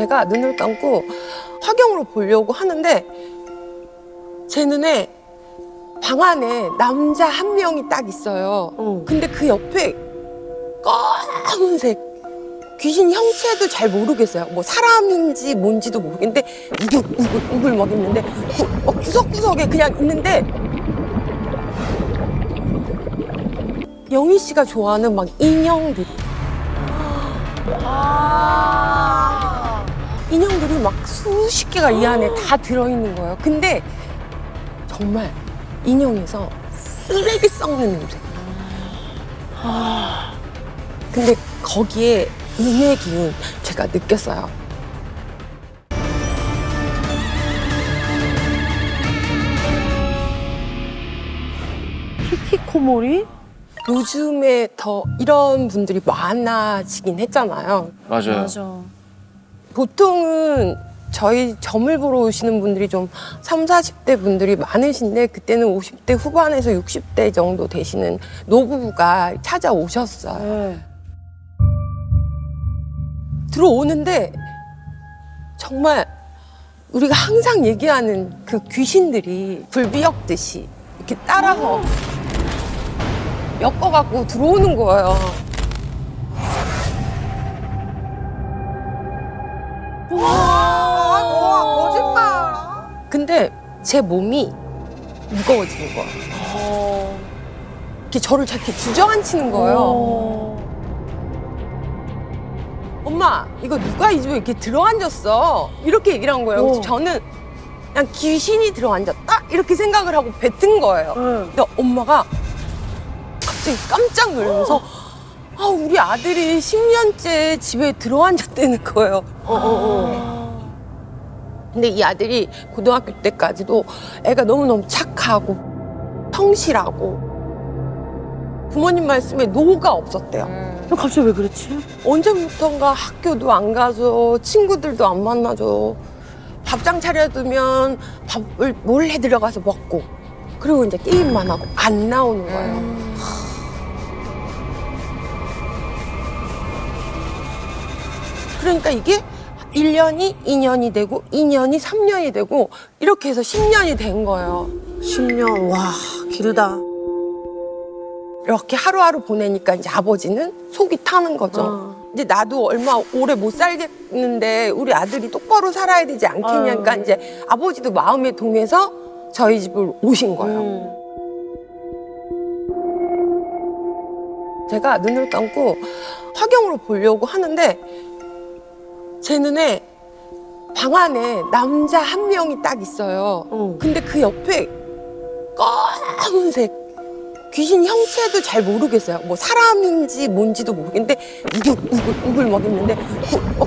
제가 눈을 감고 화경으로 보려고 하는데 제 눈에 방 안에 남자 한 명이 딱 있어요. 근데 그 옆에 검은색 귀신 형체도 잘 모르겠어요. 뭐 사람인지 뭔지도 모르겠는데 우글우글 막 있는데 구석구석에 그냥 있는데 영희 씨가 좋아하는 막 인형들 인형들이 막 수십 개가 이 안에 다 들어있는 거예요. 근데 정말 인형에서 쓰레기 썩는 냄새. 근데 거기에 음의 기운 제가 느꼈어요. 히키코모리? 요즘에 더 이런 분들이 많아지긴 했잖아요. 맞아요. 맞아. 보통은 저희 점을 보러 오시는 분들이 좀 30, 40대 분들이 많으신데 그때는 50대 후반에서 60대 정도 되시는 노부부가 찾아오셨어요. 네. 들어오는데 정말 우리가 항상 얘기하는 그 귀신들이 불비역듯이 이렇게 따라서 엮어갖고 들어오는 거예요. 거짓말. 근데 제 몸이 무거워지는 거예요. 이렇게 저를 이렇게 주저앉히는 거예요. 엄마, 이거 누가 이 집에 이렇게 들어앉았어? 이렇게 얘기를 한 거예요. 그래서 저는 그냥 귀신이 들어앉았다? 이렇게 생각을 하고 뱉은 거예요. 근데 엄마가 갑자기 깜짝 놀라면서 아, 우리 아들이 10년째 집에 들어앉았다는 거예요. 근데 이 아들이 고등학교 때까지도 애가 너무너무 착하고 성실하고 부모님 말씀에 노가 없었대요. 그럼 갑자기 왜 그랬지? 언제부턴가 학교도 안 가죠. 친구들도 안 만나죠. 밥상 차려두면 밥을 몰래 들어가서 먹고 그리고 이제 게임만 하고 안 나오는 거예요. 그러니까 이게 1년이 2년이 되고 2년이 3년이 되고 이렇게 해서 10년이 된 거예요. 10년, 와, 길다. 이렇게 하루하루 보내니까 이제 아버지는 속이 타는 거죠. 이제 나도 얼마 오래 못 살겠는데 우리 아들이 똑바로 살아야 되지 않겠냐니까 이제 아버지도 마음에 동해서 저희 집을 오신 거예요. 제가 눈을 감고 화경으로 보려고 하는데 제 눈에 방 안에 남자 한 명이 딱 있어요. 근데 그 옆에 검은색 귀신 형체도 잘 모르겠어요. 뭐 사람인지 뭔지도 모르겠는데 우글우글 막 있는데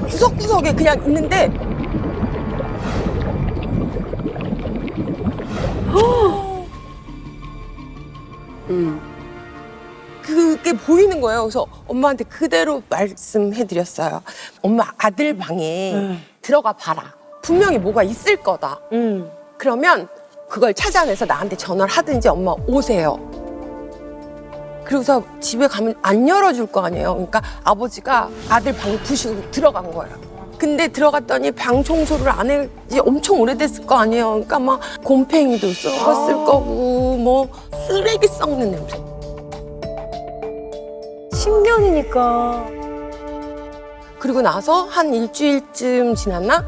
구석구석에 그냥 있는데 그게 보이는 거예요. 그래서 엄마한테 그대로 말씀해드렸어요. 엄마 아들 방에 들어가 봐라. 분명히 뭐가 있을 거다. 그러면 그걸 찾아내서 나한테 전화를 하든지 엄마 오세요. 그러고서 집에 가면 안 열어줄 거 아니에요. 그러니까 아버지가 아들 방에 부시고 들어간 거예요. 근데 들어갔더니 방 청소를 안 해지 엄청 오래됐을 거 아니에요. 그러니까 막 곰팡이도 썩었을 거고 뭐 쓰레기 썩는 냄새. 10년이니까. 그리고 나서 한 일주일쯤 지났나?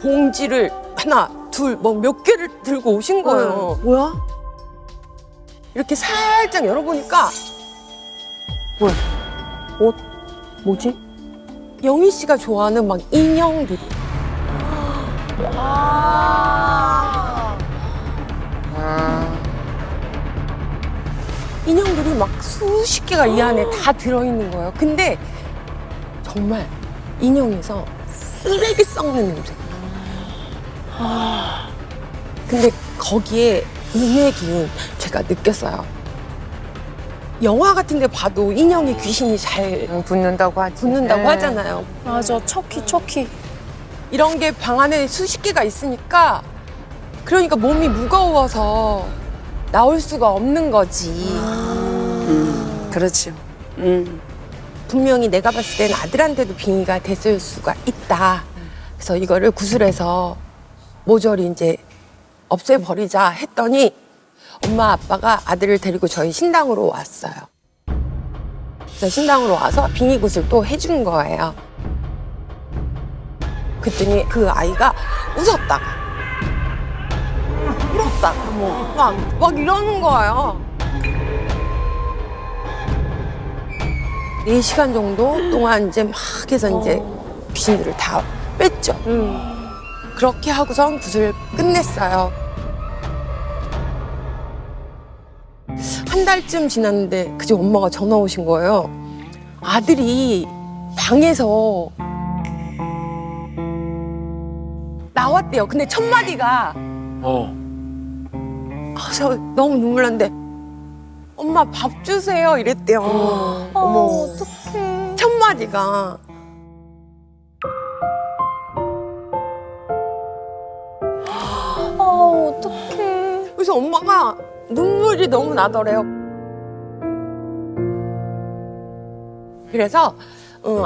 봉지를 하나, 둘, 뭐 몇 개를 들고 오신 거예요. 뭐야? 이렇게 살짝 열어보니까 뭐야? 옷? 뭐지? 영희 씨가 좋아하는 막 인형들. 인형들이 막 수십 개가 이 안에 다 들어있는 거예요. 근데 정말 인형에서 쓰레기 썩는 냄새. 근데 거기에 음의 기운 제가 느꼈어요. 영화 같은 데 봐도 인형에 귀신이 잘 붙는다고 붙는다고 하잖아요. 맞아, 척키. 이런 게 방 안에 수십 개가 있으니까 그러니까 몸이 무거워서 나올 수가 없는 거지. 그렇죠. 분명히 내가 봤을 때는 아들한테도 빙의가 됐을 수가 있다. 그래서 이거를 구슬해서 모조리 이제 없애버리자 했더니 엄마 아빠가 아들을 데리고 저희 신당으로 왔어요. 그래서 신당으로 와서 빙의굿을 또 해준 거예요. 그랬더니 그 아이가 웃었다가 울었다가 막 이러는 거예요. 4시간 정도 동안 이제 막 해서 이제 귀신들을 다 뺐죠. 그렇게 하고선 굿을 끝냈어요. 한 달쯤 지났는데 그제 엄마가 전화 오신 거예요. 아들이 방에서 나왔대요. 근데 첫 마디가 저 너무 눈물 났는데 엄마 밥 주세요 이랬대요. 어머, 어떡해. 첫 마디가. 어떡해. 그래서 엄마가 눈물이 너무 나더래요. 그래서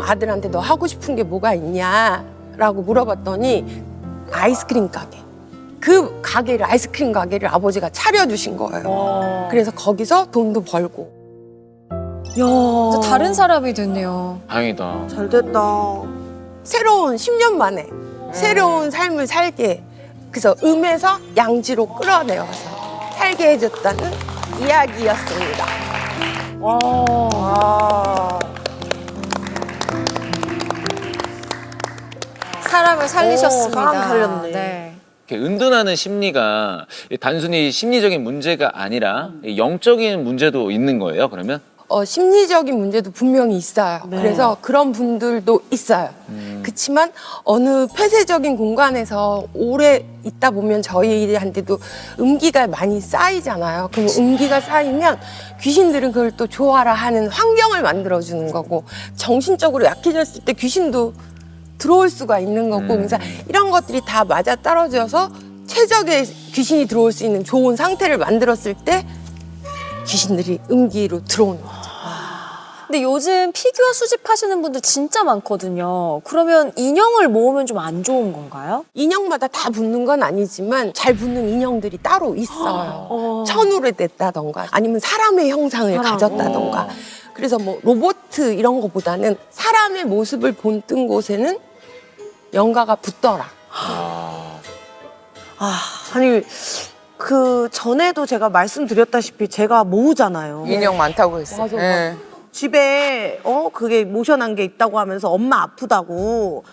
아들한테 너 하고 싶은 게 뭐가 있냐라고 물어봤더니 아이스크림 가게. 그 가게를 아이스크림 가게를 아버지가 차려주신 거예요. 그래서 거기서 돈도 벌고. 야, 다른 사람이 됐네요. 다행이다. 잘 됐다. 새로운 10년 만에 새로운 삶을 살게. 그래서 음에서 양지로 끌어내어서 살게 해줬다는 이야기였습니다. 사람을 살리셨습니다. 사람 살렸네. 네. 이렇게 은둔하는 심리가 단순히 심리적인 문제가 아니라 영적인 문제도 있는 거예요, 그러면? 심리적인 문제도 분명히 있어요. 그래서 그런 분들도 있어요. 그렇지만 어느 폐쇄적인 공간에서 오래 있다 보면 저희한테도 음기가 많이 쌓이잖아요. 그럼 음기가 쌓이면 귀신들은 그걸 또 좋아라 하는 환경을 만들어주는 거고, 정신적으로 약해졌을 때 귀신도 들어올 수가 있는 거고, 그래서 이런 것들이 다 맞아 떨어져서 최적의 귀신이 들어올 수 있는 좋은 상태를 만들었을 때 귀신들이 음기로 들어오는 거죠. 근데 요즘 피규어 수집하시는 분들 진짜 많거든요. 그러면 인형을 모으면 좀 안 좋은 건가요? 인형마다 다 붙는 건 아니지만 잘 붙는 인형들이 따로 있어요. 천으로 됐다던가 아니면 사람의 형상을 가졌다던가. 그래서 뭐 로봇 이런 거보다는 사람의 모습을 본뜬 곳에는 영가가 붙더라. 아니 그 전에도 제가 말씀드렸다시피 제가 모으잖아요. 인형 많다고 했어요. 맞아, 예. 집에 그게 모셔놓은 게 있다고 하면서 엄마 아프다고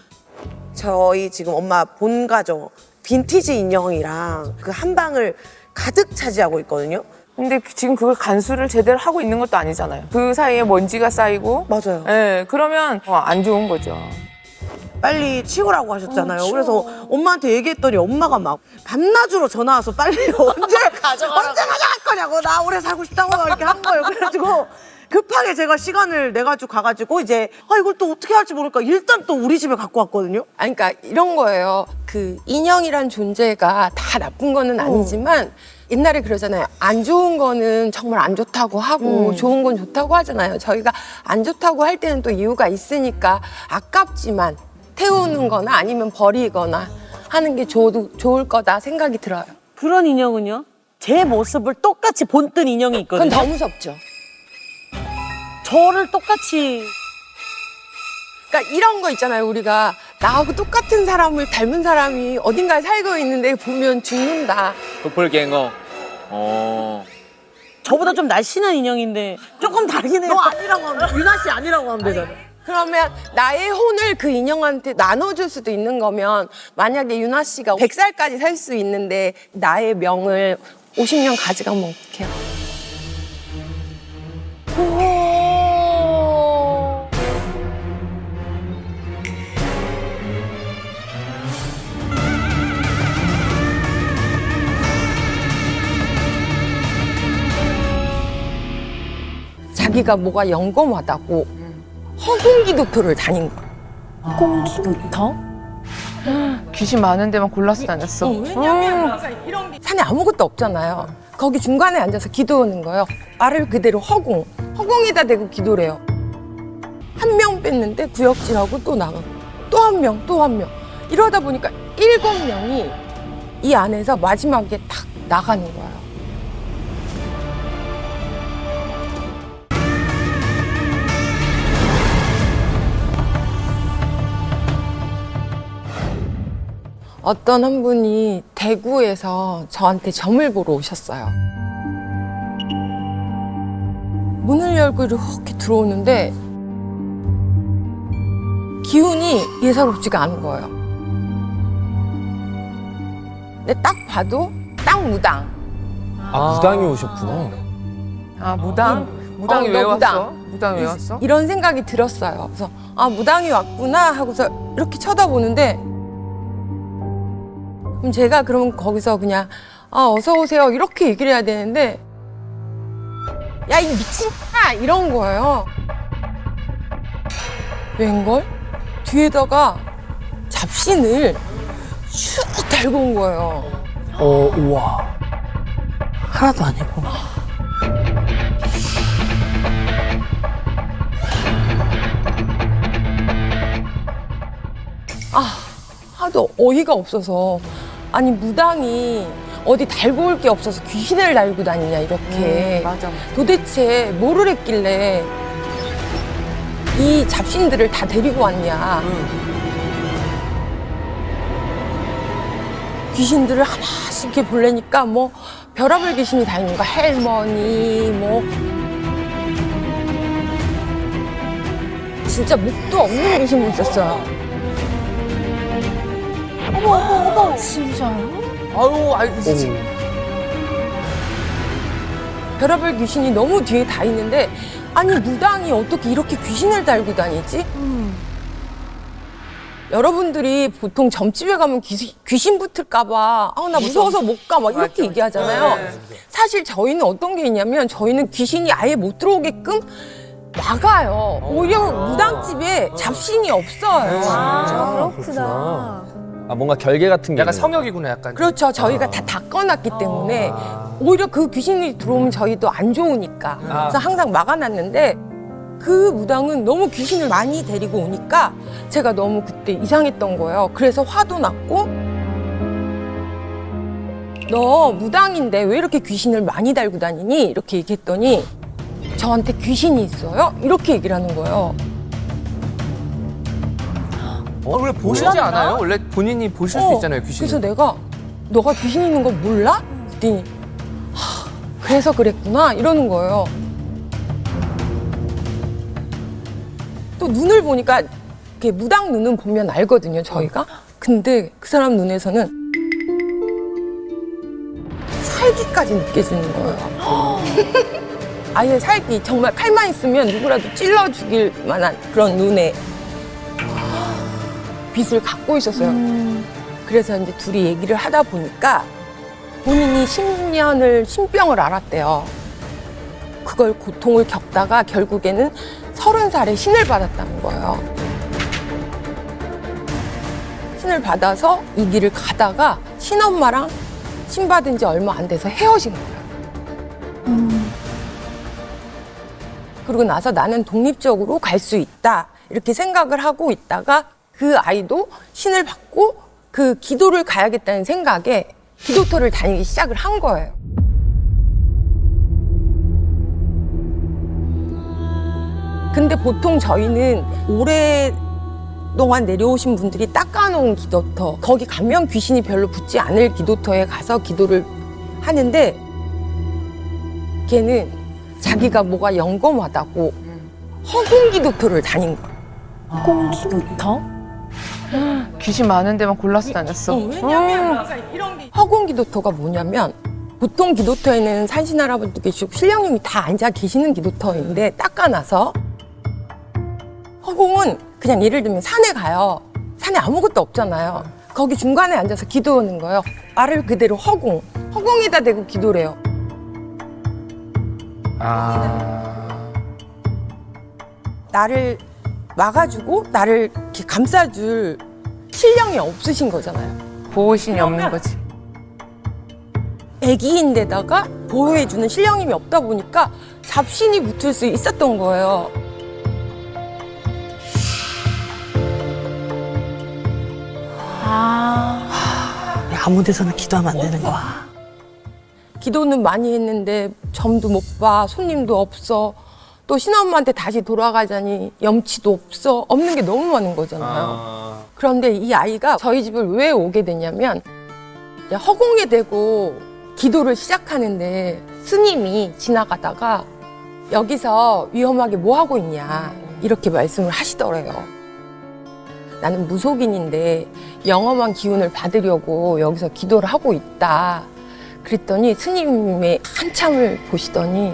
저희 지금 엄마 본가죠. 빈티지 인형이랑 그 한 방을 가득 차지하고 있거든요. 근데 지금 그걸 간수를 제대로 하고 있는 것도 아니잖아요. 그 사이에 먼지가 쌓이고. 맞아요. 예, 그러면 안 좋은 거죠. 빨리 치우라고 하셨잖아요. 그래서 엄마한테 얘기했더니 엄마가 막 밤낮으로 전화 와서 빨리 언제 가져갈 거냐고, 나 오래 살고 싶다고 이렇게 한 거예요. 그래가지고 급하게 제가 시간을 내가지고 가가지고 이제 이걸 또 어떻게 할지 모르니까 일단 또 우리 집에 갖고 왔거든요. 아니, 그러니까 이런 거예요. 그 인형이란 존재가 다 나쁜 거는 아니지만 옛날에 그러잖아요. 안 좋은 거는 정말 안 좋다고 하고 좋은 건 좋다고 하잖아요. 저희가 안 좋다고 할 때는 또 이유가 있으니까 아깝지만 태우는 거나 아니면 버리거나 하는 게 좋을 거다 생각이 들어요. 그런 인형은요? 제 모습을 똑같이 본뜬 인형이 그건 있거든요. 더 무섭죠. 저를 똑같이. 그러니까 이런 거 있잖아요. 우리가 나하고 똑같은 사람을 닮은 사람이 어딘가에 살고 있는데 보면 죽는다. 도플갱어. 저보다 좀 날씬한 인형인데 조금 다르긴 해요. 너 아니라고 하면, 유나 씨 아니라고 하면 되잖아요. 그러면 나의 혼을 그 인형한테 나눠줄 수도 있는 거면, 만약에 유나 씨가 100살까지 살 수 있는데 나의 명을 50년 가져가면 어떡해요? 자기가 뭐가 영검하다고 허공기도표를 다닌 거야. 공기부터? 귀신 많은 데만 골라서 다녔어. 왜냐면 이런 게 산에 아무것도 없잖아요. 거기 중간에 앉아서 기도하는 거예요. 말을 그대로 허공에다 대고 기도를 해요. 한 명 뺐는데 구역질하고 또 나가고 또 한 명. 이러다 보니까 7명이 이 안에서 마지막에 탁 나가는 거예요. 어떤 한 분이 대구에서 저한테 점을 보러 오셨어요. 문을 열고 이렇게 들어오는데 기운이 예사롭지가 않은 거예요. 근데 딱 봐도 딱 무당. 무당이 오셨구나. 아, 무당? 무당이 너 왜 왔어? 무당. 무당 왜 왔어? 이런 생각이 들었어요. 그래서 아 무당이 왔구나 하고서 이렇게 쳐다보는데 그럼 제가 그러면 거기서 그냥 아 어서 오세요 이렇게 얘기를 해야 되는데 야 이 미친아 이런 거예요. 웬걸? 뒤에다가 잡신을 쭉 달고 온 거예요. 우와. 하나도 아니고. 하도 어이가 없어서 아니 무당이 어디 달고 올 게 없어서 귀신을 달고 다니냐 이렇게 맞아. 도대체 뭐를 했길래 이 잡신들을 다 데리고 왔냐 귀신들을 하나씩 이렇게 보려니까 뭐 별의별 귀신이 다 있는 거야. 할머니 뭐 진짜 목도 없는 귀신이 있었어요. 진짜요? 아유, 아이고, 진짜. 별의별 귀신이 너무 뒤에 다 있는데 아니 무당이 어떻게 이렇게 귀신을 달고 다니지? 여러분들이 보통 점집에 가면 귀신 붙을까 봐 나 무서워서 못 가 막 이렇게 얘기하잖아요. 사실 저희는 어떤 게 있냐면 저희는 귀신이 아예 못 들어오게끔 막아요. 오히려 무당집에 잡신이 없어요. 아, 그렇구나. 뭔가 결계 같은 게 약간 있는 성역이구나, 약간. 그렇죠. 저희가 다 닦아놨기 때문에 오히려 그 귀신이 들어오면 저희도 안 좋으니까. 그래서 항상 막아놨는데 그 무당은 너무 귀신을 많이 데리고 오니까 제가 너무 그때 이상했던 거예요. 그래서 화도 났고 너 무당인데 왜 이렇게 귀신을 많이 달고 다니니? 이렇게 얘기했더니 저한테 귀신이 있어요? 이렇게 얘기를 하는 거예요. 원래 보시지 않아요? 원래 본인이 보실 수 있잖아요, 귀신. 그래서 내가 너가 귀신 있는 거 몰라? 그랬더니 그래서 그랬구나 이러는 거예요. 또 눈을 보니까 이렇게 무당 눈은 보면 알거든요, 저희가. 근데 그 사람 눈에서는 살기까지 느껴지는 거예요. 아예 살기, 정말 칼만 있으면 누구라도 찔러 죽일 만한 그런 눈에 빛을 갖고 있었어요. 그래서 이제 둘이 얘기를 하다 보니까 본인이 10년을 신병을 앓았대요. 그걸 고통을 겪다가 결국에는 30살에 신을 받았다는 거예요. 신을 받아서 이 길을 가다가 신엄마랑 신 받은 지 얼마 안 돼서 헤어진 거예요. 그러고 나서 나는 독립적으로 갈 수 있다 이렇게 생각을 하고 있다가 그 아이도 신을 받고 그 기도를 가야겠다는 생각에 기도터를 다니기 시작을 한 거예요. 근데 보통 저희는 오랫동안 내려오신 분들이 닦아놓은 기도터, 거기 가면 귀신이 별로 붙지 않을 기도터에 가서 기도를 하는데 걔는 자기가 뭐가 영검하다고 허공 기도터를 다닌 거예요. 꽁기부터? 귀신 많은 데만 골라서 다녔어. 왜냐면 이런 게 허공 기도터가 뭐냐면 보통 기도터에는 산신 할아버지도 계시고 신령님이 다 앉아 계시는 기도터인데 닦아놔서 허공은 그냥 예를 들면 산에 가요. 산에 아무것도 없잖아요. 거기 중간에 앉아서 기도하는 거예요. 말을 그대로 허공. 허공에다 대고 기도를 해요. 나를 막아주고 나를 이렇게 감싸줄 신령이 없으신 거잖아요. 보호신이 없는 거지. 애기인데다가 보호해주는 신령님이 없다 보니까 잡신이 붙을 수 있었던 거예요. 아무 데서나 기도하면 안 되는 거야. 기도는 많이 했는데 점도 못 봐, 손님도 없어. 또 신엄마한테 다시 돌아가자니 염치도 없어. 없는 게 너무 많은 거잖아요. 그런데 이 아이가 저희 집을 왜 오게 되냐면 이제 허공에 대고 기도를 시작하는데 스님이 지나가다가 여기서 위험하게 뭐 하고 있냐 이렇게 말씀을 하시더래요. 나는 무속인인데 영험한 기운을 받으려고 여기서 기도를 하고 있다. 그랬더니 스님의 한참을 보시더니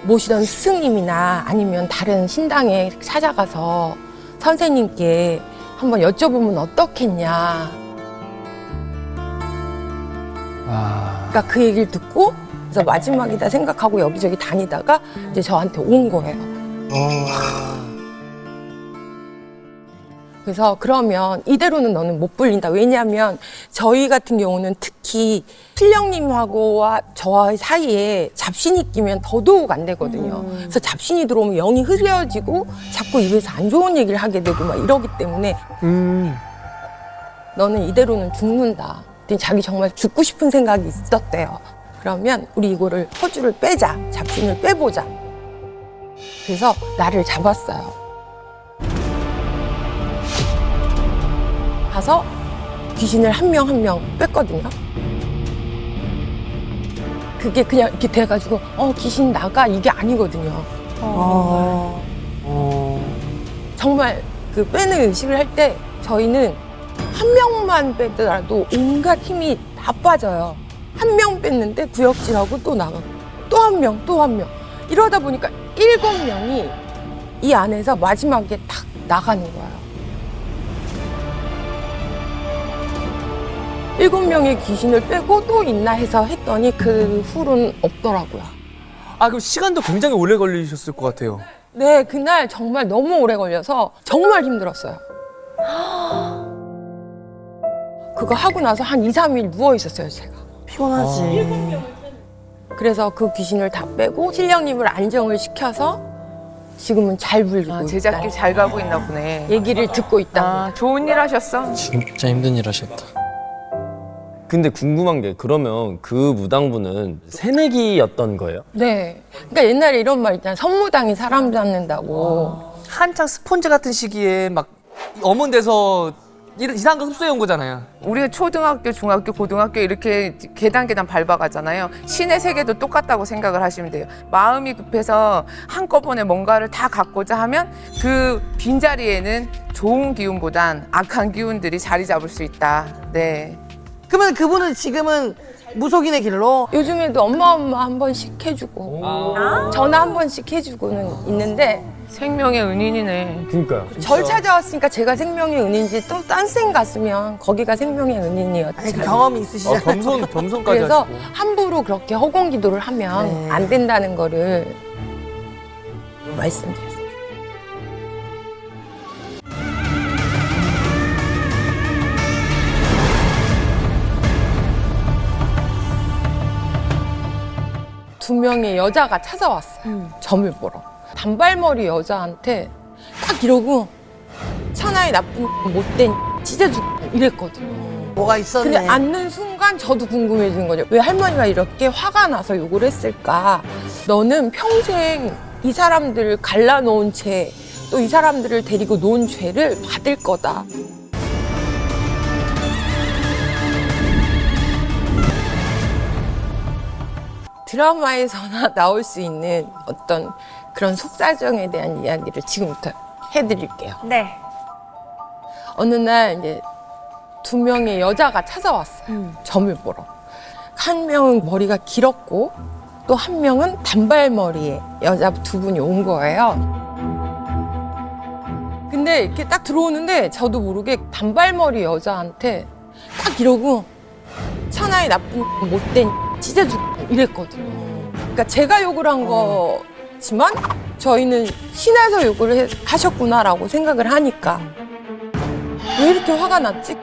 모시던 스승님이나 아니면 다른 신당에 찾아가서 선생님께 한번 여쭤보면 어떻겠냐. 그러니까 그 얘기를 듣고 그래서 마지막이다 생각하고 여기저기 다니다가 이제 저한테 온 거예요. 그래서 그러면 이대로는 너는 못 불린다. 왜냐하면 저희 같은 경우는 특히 신령님하고 저와의 사이에 잡신이 끼면 더더욱 안 되거든요. 그래서 잡신이 들어오면 영이 흐려지고 자꾸 입에서 안 좋은 얘기를 하게 되고 막 이러기 때문에 너는 이대로는 죽는다. 근데 자기 정말 죽고 싶은 생각이 있었대요. 그러면 우리 이거를 허주를 빼자. 잡신을 빼보자. 그래서 나를 잡았어요. 가서 귀신을 한 명 한 명 뺐거든요. 그게 그냥 이렇게 돼가지고 귀신 나가 이게 아니거든요. 정말 그 빼는 의식을 할 때 저희는 한 명만 빼더라도 온갖 힘이 다 빠져요. 한 명 뺐는데 구역질하고 또 나가고 또 한 명 또 한 명 이러다 보니까 7명이 이 안에서 마지막에 탁 나가는 거예요. 7명의 귀신을 빼고 또 있나 해서 했더니 그 후로는 없더라고요. 아, 그럼 시간도 굉장히 오래 걸리셨을 것 같아요. 네, 그날 정말 너무 오래 걸려서 정말 힘들었어요. 그거 하고 나서 한 2, 3일 누워 있었어요, 제가. 피곤하지. 그래서 그 귀신을 다 빼고 신령님을 안정을 시켜서 지금은 잘 불리고 제작길 있다. 잘 가고 있나 보네. 얘기를 듣고 있다. 좋은 일 하셨어. 진짜 힘든 일 하셨다. 근데 궁금한 게 그러면 그 무당분은 새내기였던 거예요? 네. 그러니까 옛날에 이런 말 있잖아요. 선무당이 사람 잡는다고. 한창 스폰지 같은 시기에 막 엄은 데서 이상한 거 흡수해 온 거잖아요. 우리가 초등학교, 중학교, 고등학교 이렇게 계단 밟아가잖아요. 신의 세계도 똑같다고 생각을 하시면 돼요. 마음이 급해서 한꺼번에 뭔가를 다 갖고자 하면 그 빈자리에는 좋은 기운보단 악한 기운들이 자리 잡을 수 있다. 네. 그러면 그분은 지금은 무속인의 길로 요즘에도 엄마 한 번씩 해주고 전화 한 번씩 해주고는 있는데 생명의 은인이네. 그러니까요. 절 찾아왔으니까 제가 생명의 은인지 또 딴 생 갔으면 거기가 생명의 은인이었지. 아니, 그 경험이 있으시잖아요. 겸손까지 그래서 하시고. 함부로 그렇게 허공 기도를 하면 네. 안 된다는 거를 말씀드렸어요. 두 명의 여자가 찾아왔어요. 점을 보러. 단발머리 여자한테 딱 이러고 천하의 나쁜 못된 찢어주 이랬거든요. 뭐가 있었네. 근데 앉는 순간 저도 궁금해지는 거죠. 왜 할머니가 이렇게 화가 나서 욕을 했을까? 너는 평생 이 사람들을 갈라놓은 죄, 또 이 사람들을 데리고 놓은 죄를 받을 거다. 드라마에서나 나올 수 있는 어떤 그런 속사정에 대한 이야기를 지금부터 해드릴게요. 네. 어느 날 이제 두 명의 여자가 찾아왔어요. 점을 보러. 한 명은 머리가 길었고 또 한 명은 단발머리에 여자 두 분이 온 거예요. 근데 이렇게 딱 들어오는데 저도 모르게 단발머리 여자한테 딱 이러고 천하의 나쁜 못된 찢어주 이랬거든요. 그러니까 제가 욕을 한 거지만 저희는 신에서 욕을 하셨구나라고 생각을 하니까 왜 이렇게 화가 났지?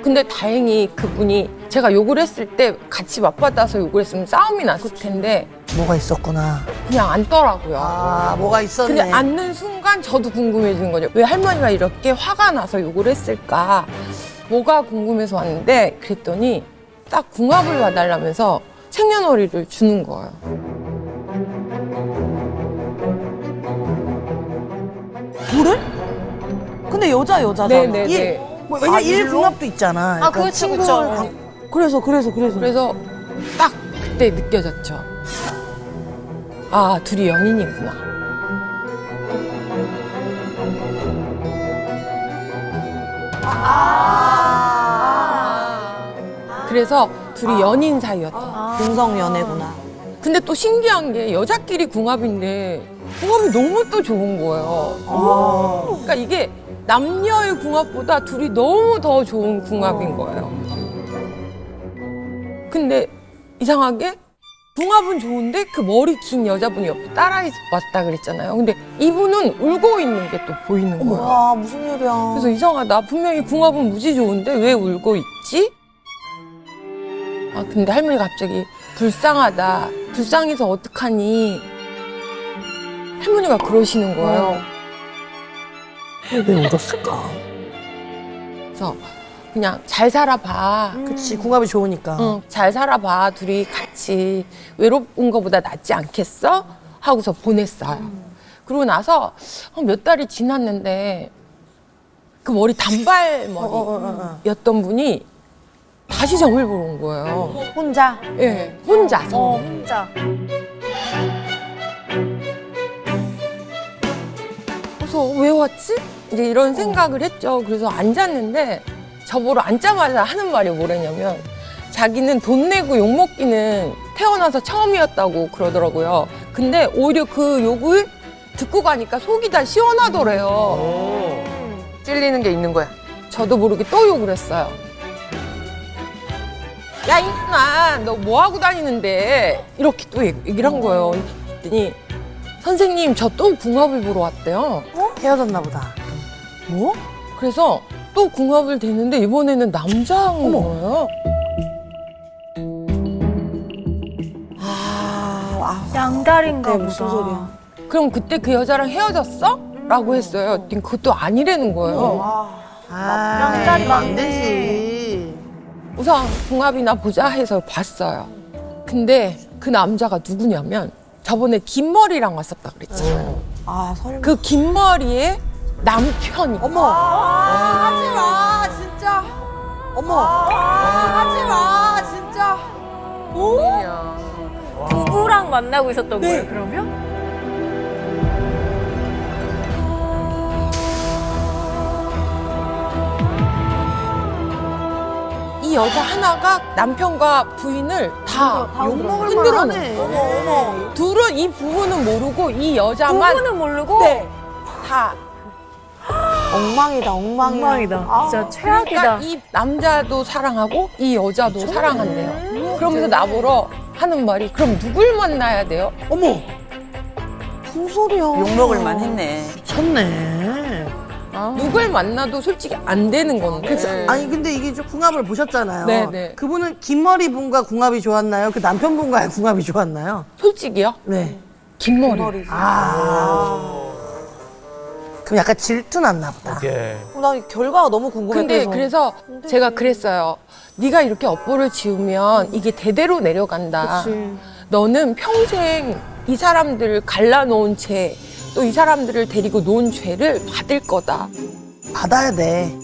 근데 다행히 그분이 제가 욕을 했을 때 같이 맞받아서 욕을 했으면 싸움이 났을 텐데 뭐가 있었구나. 그냥 앉더라고요. 아, 뭐가 있었네. 근데 앉는 순간 저도 궁금해지는 거죠. 왜 할머니가 이렇게 화가 나서 욕을 했을까? 뭐가 궁금해서 왔는데 그랬더니 딱 궁합을 봐달라면서 생년월일을 주는 거예요. 그래? 근데 여자잖아. 네네네. 왜냐 일 궁합도 있잖아. 아, 그렇죠, 그렇죠. 그래서. 그래서 딱 그때 느껴졌죠. 아, 둘이 연인이구나. 그래서 둘이 연인 사이였다. 동성 연애구나. 근데 또 신기한 게 여자끼리 궁합인데 궁합이 너무 또 좋은 거예요. 그러니까 이게 남녀의 궁합보다 둘이 너무 더 좋은 궁합인 거예요. 근데 이상하게 궁합은 좋은데 그 머리 긴 여자분이 옆에 따라 왔다 그랬잖아요. 근데 이분은 울고 있는 게 또 보이는 거예요. 와 무슨 일이야. 그래서 이상하다. 분명히 궁합은 무지 좋은데 왜 울고 있지? 아, 근데 할머니가 갑자기 불쌍하다. 불쌍해서 어떡하니? 할머니가 그러시는 거예요. 왜 울었을까? 그래서 그냥 잘 살아봐. 그치 궁합이 좋으니까. 응, 잘 살아봐. 둘이 같이 외로운 거보다 낫지 않겠어? 하고서 보냈어요. 그러고 나서 몇 달이 지났는데 그 머리 단발머리였던 분이 다시 점을 보러 온 거예요. 혼자. 예, 혼자서. 혼자. 그래서 왜 왔지? 이제 이런 생각을 했죠. 그래서 앉았는데 저보러 앉자마자 하는 말이 뭐랬냐면 자기는 돈 내고 욕 먹기는 태어나서 처음이었다고 그러더라고요. 근데 오히려 그 욕을 듣고 가니까 속이 다 시원하더래요. 찔리는 게 있는 거야. 저도 모르게 또 욕을 했어요. 야, 이놈아, 너 뭐 하고 다니는데? 이렇게 또 얘기를 한 거예요. 그랬더니 선생님, 저 또 궁합을 보러 왔대요. 헤어졌나 보다. 뭐? 그래서 또 궁합을 대는데 이번에는 남자인 거예요. 양다리인가 보다. 무슨 소리야? 그럼 그때 그 여자랑 헤어졌어? 라고 했어요. 그랬더니 그것도 아니라는 거예요. 양다리 안 되지. 우선 궁합이나 보자 해서 봤어요. 근데 그 남자가 누구냐면 저번에 긴 머리랑 왔었다 그랬잖아요. 아 설마. 그 긴 머리의 남편이. 어머. 하지 마 진짜. 어머. 하지 마 진짜. 부부랑 만나고 있었던 거예요, 그러면? 이 여자 하나가 남편과 부인을 다 욕먹을 흔들어 만하네. 놓은 어머. 둘은 이 부부는 모르고 이 여자만 부부는 모르고? 네, 다. 엉망이다 엉망이다. 진짜 최악이다. 그러니까 이 남자도 사랑하고 이 여자도 사랑한대요. 그러면서 나보러 하는 말이 그럼 누굴 만나야 돼요? 어머. 무슨 소리야. 욕먹을 만했네. 미쳤네. 누굴 만나도 솔직히 안 되는 건데. 아니 근데 이게 좀 궁합을 보셨잖아요. 네네. 그분은 긴 머리 분과 궁합이 좋았나요? 그 남편분과의 궁합이 좋았나요? 솔직히요? 네. 긴 머리. 그럼 약간 질투 났나 보다. 예. 나 결과가 너무 궁금해. 근데 그래서 제가 그랬어요. 네가 이렇게 업보를 지으면 이게 대대로 내려간다. 너는 평생 이 사람들을 갈라놓은 죄, 또 이 사람들을 데리고 놓은 죄를 받을 거다. 받아야 돼.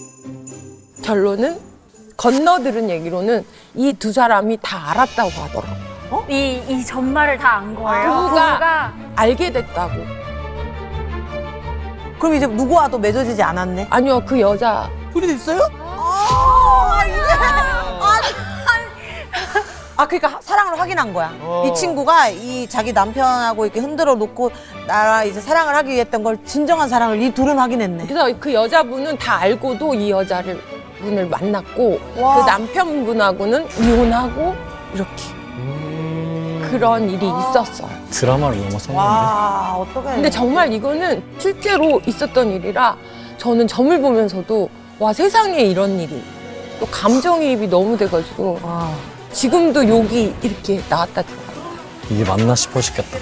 결론은 건너들은 얘기로는 이 두 사람이 다 알았다고 하더라고요. 이 전말을 다 안 거예요? 부부가 알게 됐다고. 그럼 이제 누구와도 맺어지지 않았네. 아니요, 그 여자. 둘이 됐어요? 그러니까 사랑을 확인한 거야. 이 친구가 이 자기 남편하고 이렇게 흔들어 놓고 나랑 이제 사랑을 하기 위해 했던 걸 진정한 사랑을 이 둘은 확인했네. 그래서 그 여자분은 다 알고도 이 여자를 분을 만났고 와. 그 남편분하고는 이혼하고 이렇게 그런 일이 있었어요. 드라마를 넘어섰는데. 와 어떡해. 근데 정말 이거는 실제로 있었던 일이라 저는 점을 보면서도 와 세상에 이런 일이 또 감정이입이 너무 돼가지고 지금도 욕이 이렇게 나왔다 들어갔다. 이게 맞나 싶으시겠다.